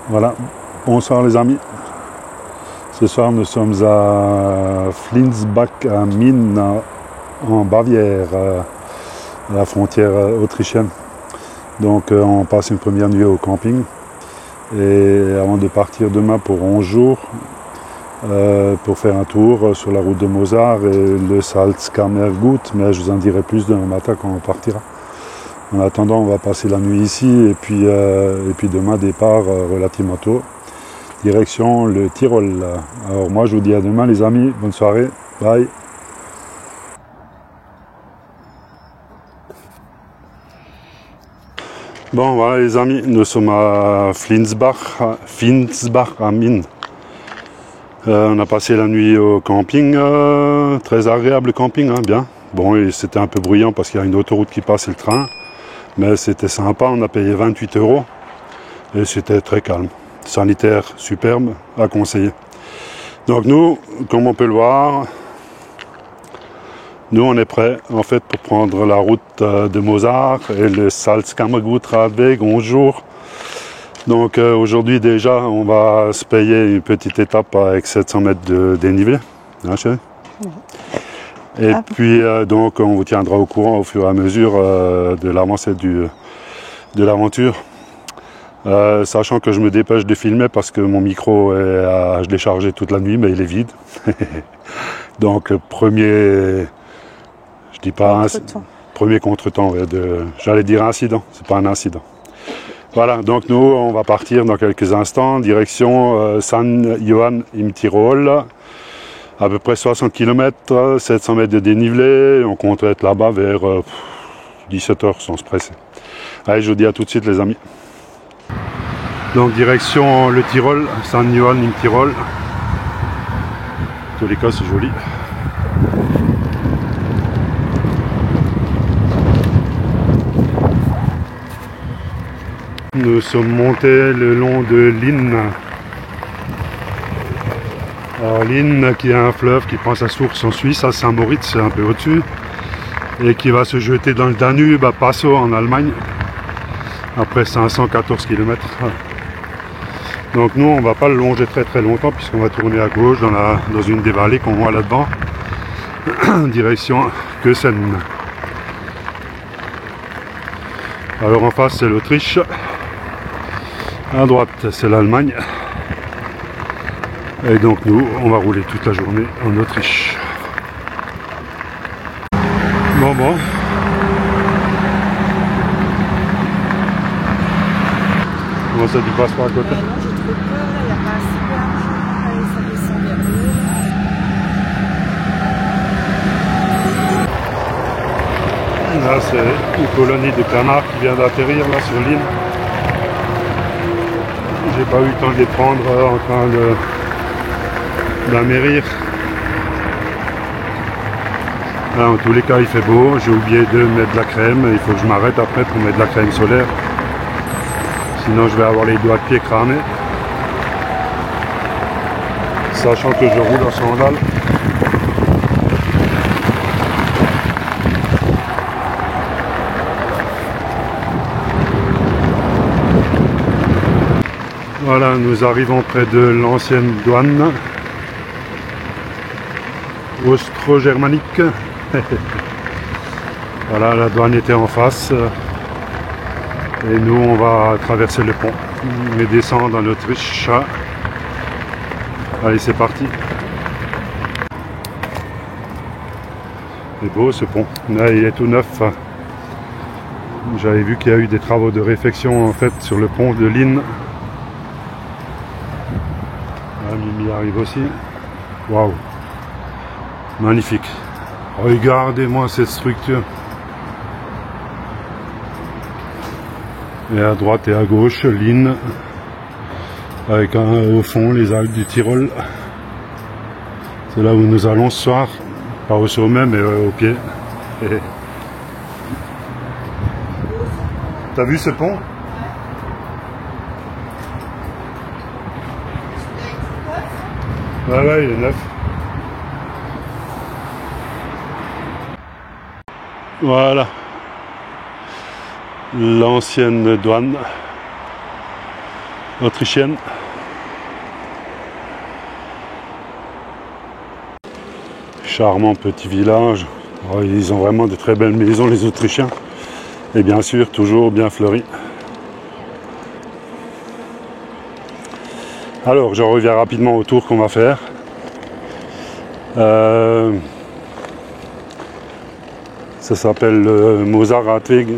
Voilà, bonsoir les amis. Ce soir nous sommes à Flinsbach am Inn en Bavière, à la frontière autrichienne. Donc on passe une première nuit au camping et avant de partir demain pour 11 jours pour faire un tour sur la route de Mosar et le Salzkammergut, mais je vous en dirai plus demain matin quand on partira. En attendant, on va passer la nuit ici et puis demain départ relativement tôt, direction le Tyrol. Alors moi je vous dis à demain les amis, bonne soirée, bye. Bon voilà les amis, nous sommes à Flinsbach am Inn. On a passé la nuit au camping, très agréable camping, hein, bien. Bon, c'était un peu bruyant parce qu'il y a une autoroute qui passe et le train. Mais c'était sympa, on a payé 28 € et c'était très calme. Sanitaire superbe, à conseiller. Donc nous, comme on peut le voir, nous on est prêts en fait pour prendre la route de Mosar et le Salzkammergut Radweg 11 jours. Donc aujourd'hui déjà on va se payer une petite étape avec 700 mètres de dénivelé. Hein, chérie ? Et puis donc on vous tiendra au courant au fur et à mesure de l'avancée de l'aventure. Sachant que je me dépêche de filmer parce que mon micro, je l'ai chargé toute la nuit mais il est vide. Donc premier contretemps, j'allais dire incident, c'est pas un incident. Voilà, donc nous on va partir dans quelques instants, direction San Johann im Tirol. À peu près 60 km, 700 mètres de dénivelé, on compte être là-bas vers 17 h sans se presser. Allez, je vous dis à tout de suite les amis. Donc direction le Tyrol, San Johann im Tirol. En tous les cas c'est joli. Nous sommes montés le long de l'Inn. Alors l'Inn qui est un fleuve qui prend sa source en Suisse, à Saint-Moritz, un peu au-dessus, et qui va se jeter dans le Danube à Passau en Allemagne, après 514 km. Donc nous on va pas le longer très longtemps puisqu'on va tourner à gauche dans une des vallées qu'on voit là-devant, direction Kösen. Alors en face c'est l'Autriche, à droite c'est l'Allemagne. Et donc nous, on va rouler toute la journée en Autriche. Bon. Comment ça, tu passes par à côté? Non, j'ai trop peur, il n'y a pas assez d'argent, allez, ça descend bientôt. Là, c'est une colonie de canards qui vient d'atterrir là sur l'île. J'ai pas eu le temps de les prendre en train d'amérir. Là, en tous les cas il fait beau, j'ai oublié de mettre de la crème, il faut que je m'arrête après pour mettre de la crème solaire, sinon je vais avoir les doigts de pied cramés, sachant que je roule en sandales. Voilà, nous arrivons près de l'ancienne douane austro-germanique. Voilà, la douane était en face et nous on va traverser le pont et descendre en Autriche. Allez, c'est parti. C'est beau ce pont, là il est tout neuf. J'avais vu qu'il y a eu des travaux de réfection en fait sur le pont de l'Inn. Mimi arrive aussi. Waouh, magnifique. Regardez-moi cette structure. Et à droite et à gauche, l'Inn, avec au fond les Alpes du Tyrol. C'est là où nous allons ce soir. Pas au sommet, mais au pied. T'as vu ce pont? Ouais, il est neuf. Voilà. L'ancienne douane. autrichienne. Charmant petit village. Alors, ils ont vraiment de très belles maisons, les Autrichiens. Et bien sûr, toujours bien fleuris. Alors, je reviens rapidement au tour qu'on va faire. Ça s'appelle le Mozart-Radweg.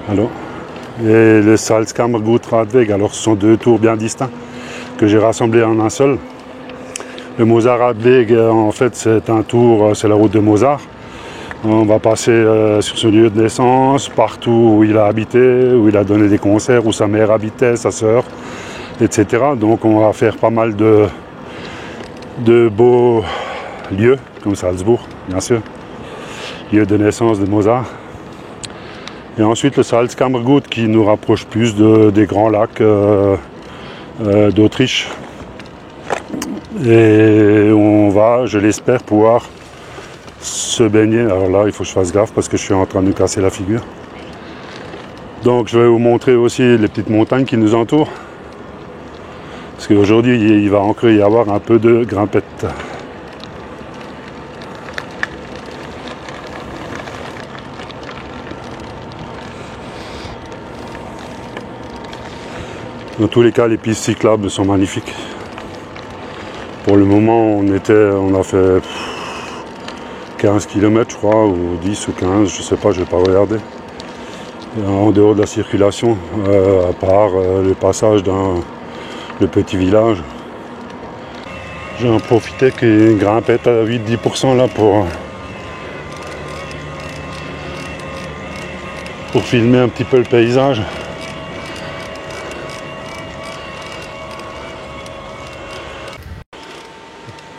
Alors, et le Salzkammergut-Radweg. Alors, ce sont deux tours bien distincts que j'ai rassemblés en un seul. Le Mozart-Radweg, en fait, c'est un tour, c'est la route de Mozart. On va passer sur son lieu de naissance, partout où il a habité, où il a donné des concerts, où sa mère habitait, sa sœur, etc. Donc on va faire pas mal de beaux lieux, comme Salzbourg, bien sûr, lieu de naissance de Mozart. Et ensuite le Salzkammergut qui nous rapproche plus des grands lacs d'Autriche. Et on va, je l'espère, pouvoir se baigner. Alors là, il faut que je fasse gaffe parce que je suis en train de me casser la figure. Donc je vais vous montrer aussi les petites montagnes qui nous entourent. Parce qu'aujourd'hui, il va encore y avoir un peu de grimpette. Dans tous les cas, les pistes cyclables sont magnifiques. Pour le moment, on a fait 15 km, je crois, ou 10 ou 15, je sais pas, je vais pas regarder. En dehors de la circulation, à part le passage dans le petit village. J'en profitais qu'il y ait une grimpette à 8-10% là pour filmer un petit peu le paysage.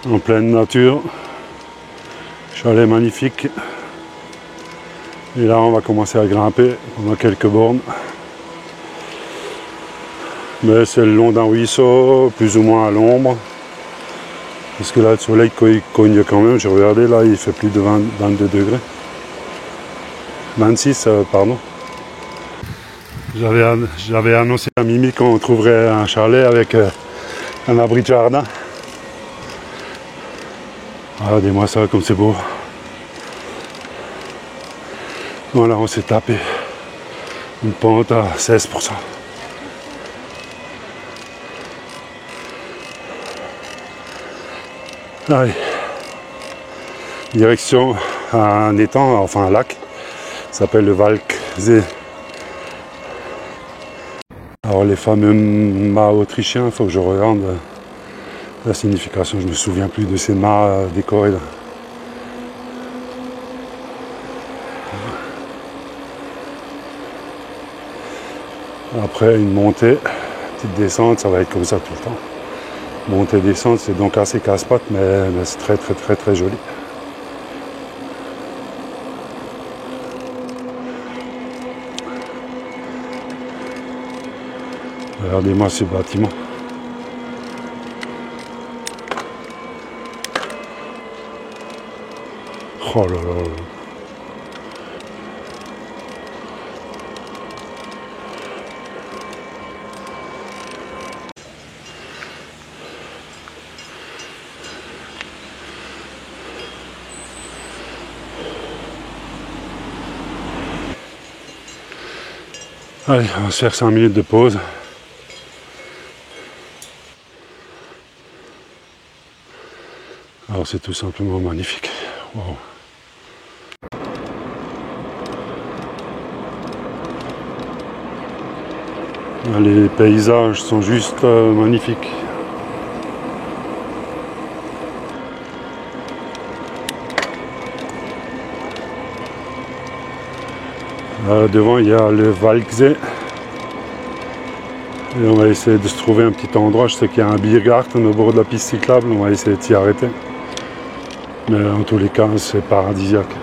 En pleine nature, chalet magnifique. Et là on va commencer à grimper, on a quelques bornes. Mais c'est le long d'un ruisseau, plus ou moins à l'ombre. Parce que là le soleil cogne quand même, j'ai regardé là il fait plus de 22 degrés. 26 pardon. J'avais annoncé à Mimi qu'on trouverait un chalet avec un abri de jardin. Regardez-moi ça comme c'est beau. Voilà, on s'est tapé une pente à 16%. Allez. Direction un étang, enfin un lac, ça s'appelle le Walchsee. Alors les fameux mâts autrichiens, il faut que je regarde la signification, je ne me souviens plus de ces mâts décorés là. Après une montée, petite descente, ça va être comme ça tout le temps. Montée, descente, c'est donc assez casse-pattes, mais c'est très très très très joli. Regardez-moi ce bâtiment. Oh là là. Allez, on va se faire 5 minutes de pause. Alors c'est tout simplement magnifique. Wow. Les paysages sont juste magnifiques. Devant il y a le Walchsee. Et on va essayer de se trouver un petit endroit. Je sais qu'il y a un Biergarten au bord de la piste cyclable. On va essayer de s'y arrêter. Mais en tous les cas, c'est paradisiaque.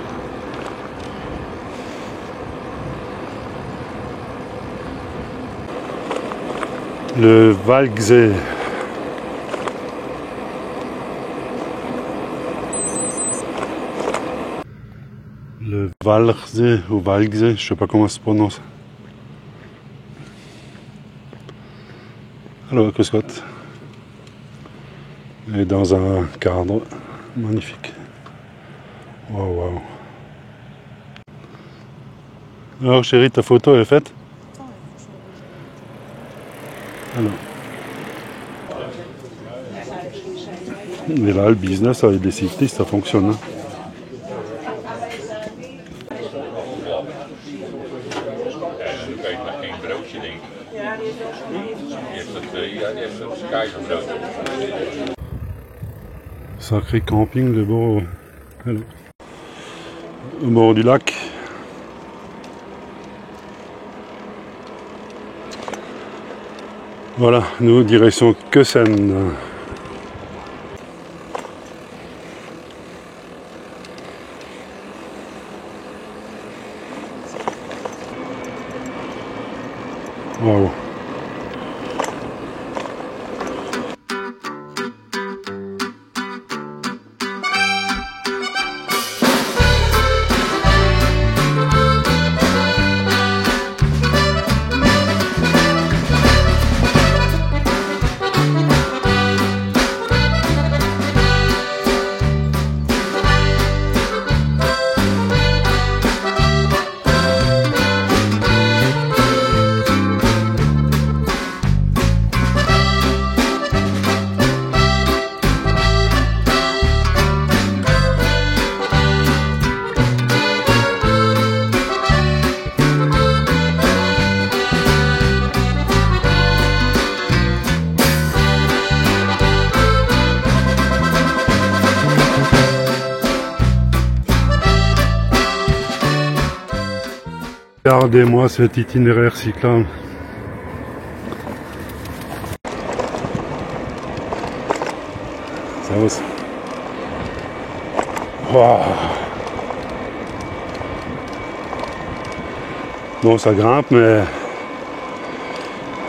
Le Walchsee. Le Walchsee ou Walchsee, je sais pas comment ça se prononce. Alors que Scott est dans un cadre magnifique. Waouh, waouh. Alors chérie, ta photo est faite? Alors. Et là, le business avec des cyclistes, ça fonctionne. Hein. Sacré camping de bord, au bord du lac. Voilà, nous direction Kösen. Wow. Regardez-moi cet itinéraire cyclable. Ça aussi. Wow. Bon, ça grimpe, mais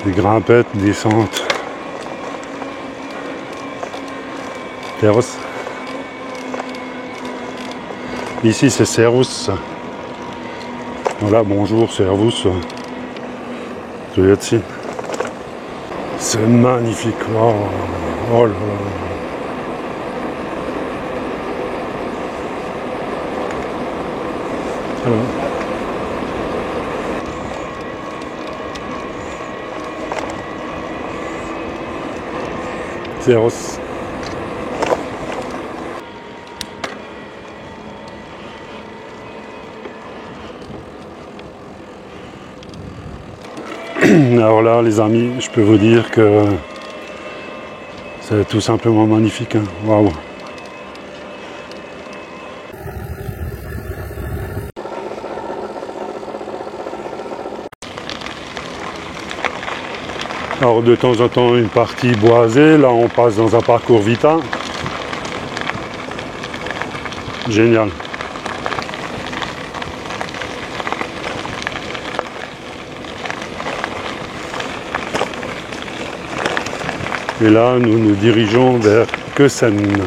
des grimpettes, descentes. Terrasse. Ici, c'est Servus. Voilà, bonjour, Servus. C'est magnifique. Oh, oh là là. Alors. Servus. Alors là, les amis, je peux vous dire que c'est tout simplement magnifique. Hein. Waouh! Alors de temps en temps, une partie boisée. Là, on passe dans un parcours Vita. Génial. Et là, nous nous dirigeons vers Kösen.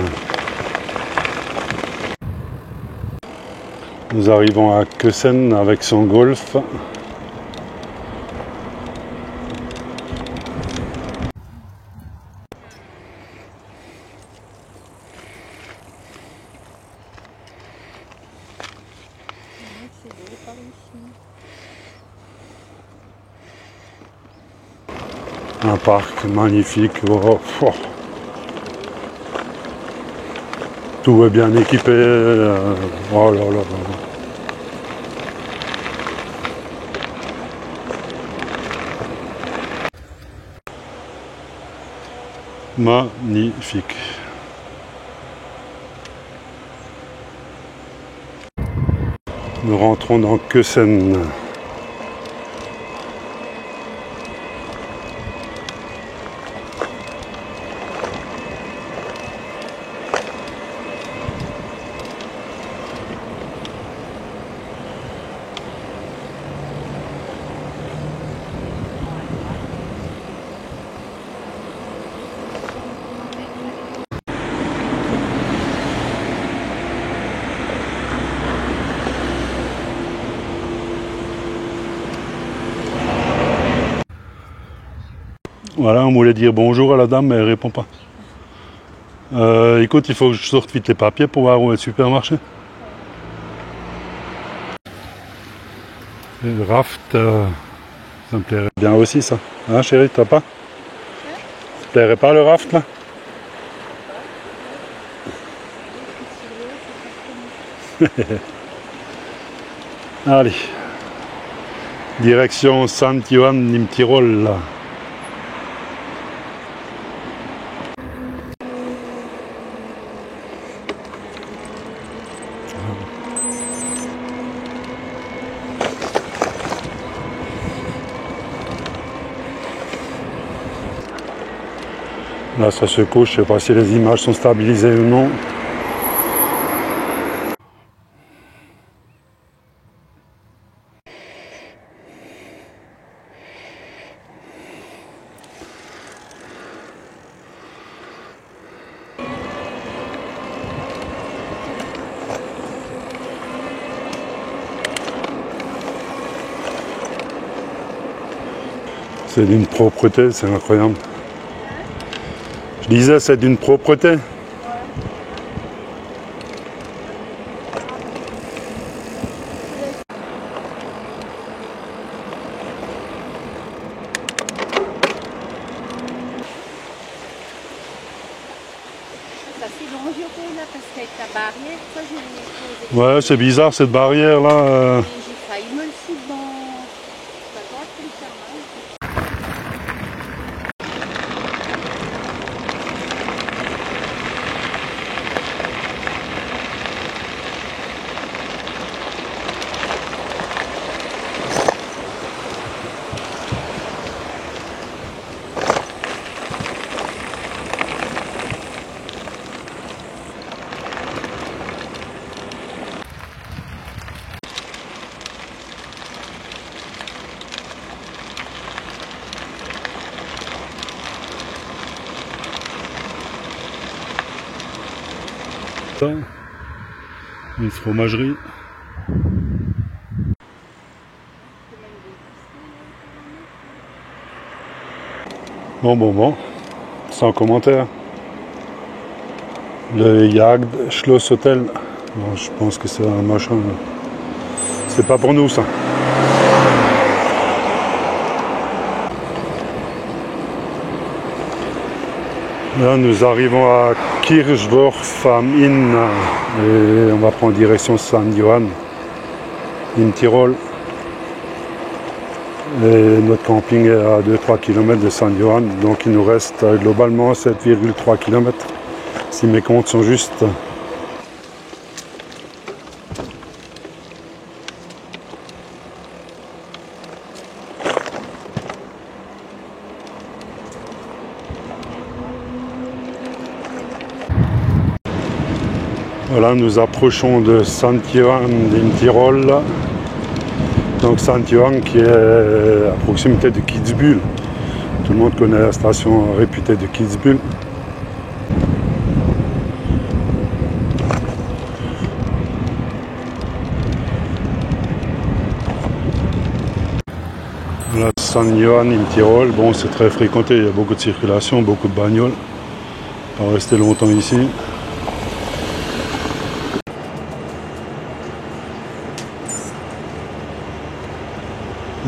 Nous arrivons à Kösen avec son Golf. Un parc magnifique. Oh, oh. Tout est bien équipé. Oh là là là. Magnifique. Nous rentrons dans Kösen. Voilà, on voulait dire bonjour à la dame, mais elle répond pas. Écoute, il faut que je sorte vite les papiers pour voir où est le supermarché. Et le raft, ça me plairait bien aussi ça. Hein chérie, toi pas? Ça te plairait pas le raft là? Allez. Direction Sant Johann im Tirol là. Là ça se couche, je ne sais pas si les images sont stabilisées ou non. C'est d'une propreté, c'est incroyable. Je disais, c'est d'une propreté. Ça s'est dangereux là parce qu'avec la barrière, ça je l'ai posé. Ouais, c'est bizarre cette barrière là. J'ai failli me le foutre dans. Ça doit être le faire mal. Une fromagerie. Bon, sans commentaire. Le Jagd Schloss Hotel. Bon, je pense que c'est un machin. C'est pas pour nous ça. Là, nous arrivons à Kirchdorf am Inn et on va prendre direction Sant Johann im Tirol. Et notre camping est à 2-3 km de Sant Johann, donc il nous reste globalement 7,3 km si mes comptes sont justes. Voilà, nous approchons de Sant Johann im Tirol. Donc Sant Johann qui est à proximité de Kitzbühel. Tout le monde connaît la station réputée de Kitzbühel. Voilà, Sant Johann im Tirol, bon c'est très fréquenté, il y a beaucoup de circulation, beaucoup de bagnoles. On va rester longtemps ici.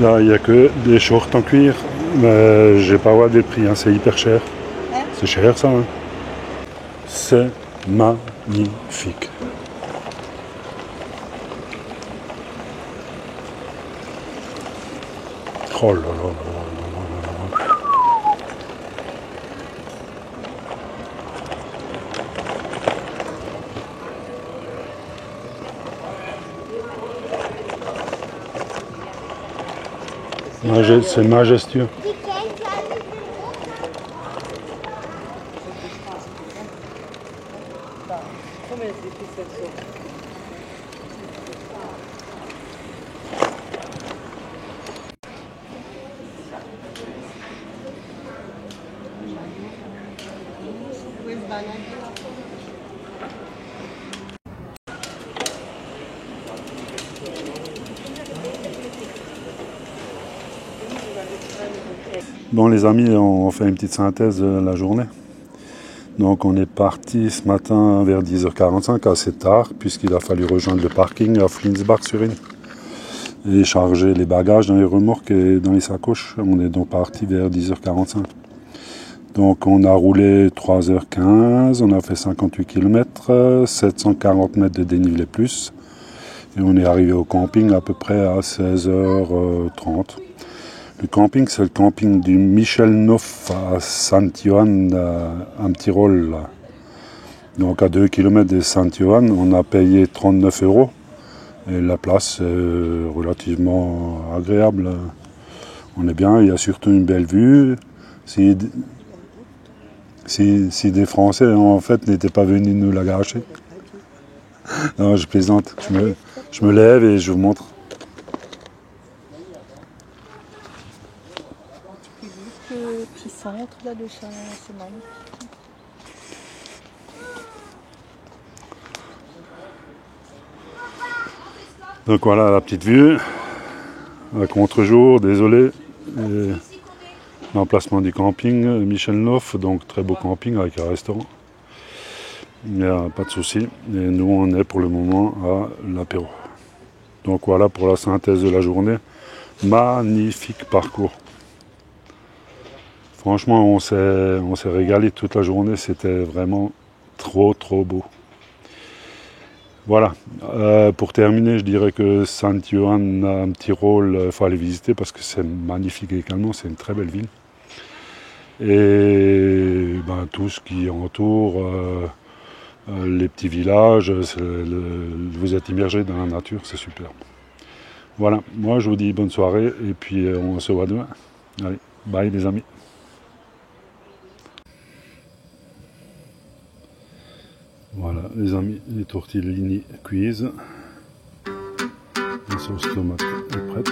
Là, il n'y a que des shorts en cuir, mais j'ai pas voir des prix, hein, c'est hyper cher. Hein? C'est cher ça. Hein. C'est magnifique. Oh là là là là là là. C'est majestueux. Bon les amis, on fait une petite synthèse de la journée. Donc on est parti ce matin vers 10h45, assez tard, puisqu'il a fallu rejoindre le parking à Flinsbach-sur-Inn et charger les bagages dans les remorques et dans les sacoches. On est donc parti vers 10h45. Donc on a roulé 3h15, on a fait 58 km, 740 mètres de dénivelé plus. Et on est arrivé au camping à peu près à 16h30. Le camping, c'est le camping du Michel Neuf à Saint-Johann, un petit rôle. Donc à 2 km de Saint-Johann, on a payé 39 €. Et la place est relativement agréable. On est bien, il y a surtout une belle vue. Si des Français, en fait, n'étaient pas venus nous la gâcher. Non, je plaisante. Je me lève et je vous montre. Le petit centre là de ça, c'est magnifique. Donc voilà la petite vue. À contre-jour, désolé. Et l'emplacement du camping, Michel Neuf, donc très beau camping avec un restaurant. Il n'y a pas de souci. Et nous, on est pour le moment à l'apéro. Donc voilà pour la synthèse de la journée. Magnifique parcours. Franchement, on s'est régalé toute la journée. C'était vraiment trop beau. Voilà. Pour terminer, je dirais que Saint-Johann a un petit rôle. Il faut aller visiter parce que c'est magnifique également. C'est une très belle ville. Et tout ce qui entoure les petits villages, vous êtes immergé dans la nature, c'est super. Voilà, moi je vous dis bonne soirée et puis on se voit demain. Allez, bye les amis. Voilà les amis, les tortellini cuises. La sauce tomate est prête.